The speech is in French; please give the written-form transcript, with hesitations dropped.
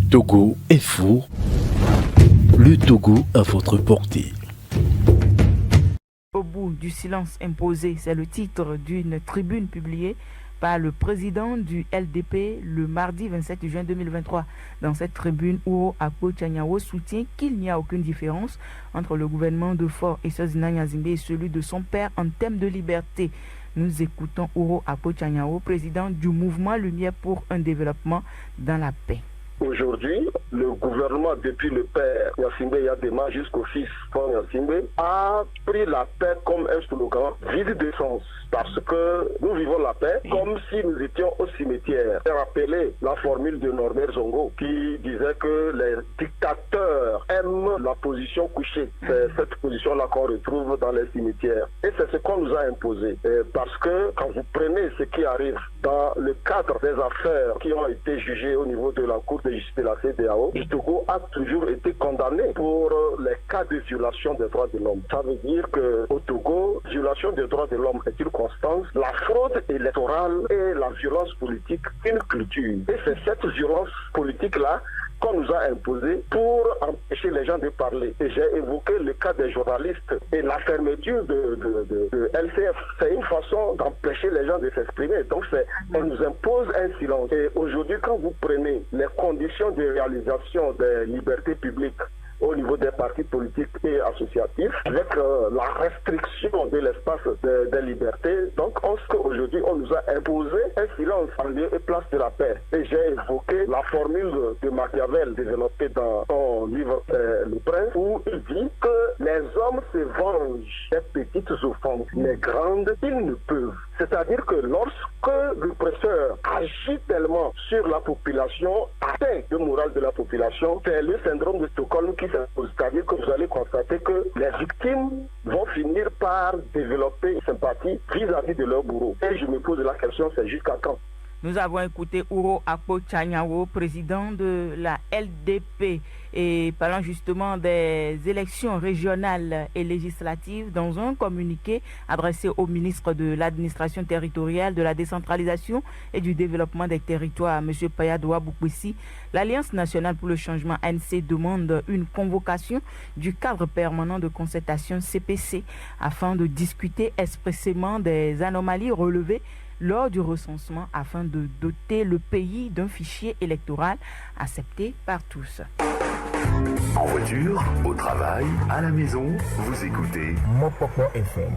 Togo Info, le Togo à votre portée. Au bout du silence imposé, c'est le titre d'une tribune publiée par le président du LDP le mardi 27 juin 2023. Dans cette tribune, Uro Akpo-Tchaniawo soutient qu'il n'y a aucune différence entre le gouvernement de Faure et Sozina Gnazingbe et celui de son père en termes de liberté. Nous écoutons Uro Akpo-Tchaniawo, président du mouvement Lumière pour un développement dans la paix. Aujourd'hui, le gouvernement, depuis le père Gnassingbé Yadema jusqu'au fils Faure Gnassingbé, a pris la paix comme un slogan vide de sens. Parce que nous vivons la paix comme si nous étions au cimetière. J'ai rappelé la formule de Norbert Zongo qui disait que les dictateurs aiment la position couchée. C'est cette position-là qu'on retrouve dans les cimetières. Et c'est ce qu'on nous a imposé. Parce que quand vous prenez ce qui arrive dans le cadre des affaires qui ont été jugées au niveau de la Cour de justice de la CEDEAO, le Togo a toujours été condamné pour les cas de violation des droits de l'homme. Ça veut dire qu'au Togo, violation des droits de l'homme est une constance, la fraude électorale et la violence politique une culture. Et c'est cette violence politique-là qu'on nous a imposé pour empêcher les gens de parler. Et j'ai évoqué le cas des journalistes et la fermeture de LCF. C'est une façon d'empêcher les gens de s'exprimer. Donc on nous impose un silence. Et aujourd'hui, quand vous prenez les conditions de réalisation des libertés publiques au niveau des partis politiques et associatifs, avec la restriction de l'espace des libertés. Donc, aujourd'hui, on nous a imposé un silence en lieu et place de la paix. Et j'ai évoqué la formule de Machiavel développée dans son livre Le Prince, où il dit que les hommes se vengent des petites offenses, les grandes, ils ne peuvent. C'est-à-dire que lorsque l'oppresseur agit tellement sur la population, atteint le moral de la population, c'est le syndrome de Stockholm qui s'impose. C'est-à-dire que vous allez constater que les victimes vont finir par développer une sympathie vis-à-vis de leur bourreau. Et je me pose la question, c'est jusqu'à quand? Nous avons écouté Uro Akpo-Tchaniawo, président de la LDP, et parlant justement des élections régionales et législatives. Dans un communiqué adressé au ministre de l'administration territoriale, de la décentralisation et du développement des territoires, M. Payadoua Boukwissi, l'Alliance nationale pour le changement ANC demande une convocation du cadre permanent de concertation CPC afin de discuter expressément des anomalies relevées lors du recensement afin de doter le pays d'un fichier électoral accepté par tous. En voiture, au travail, à la maison, vous écoutez Mopoko FM.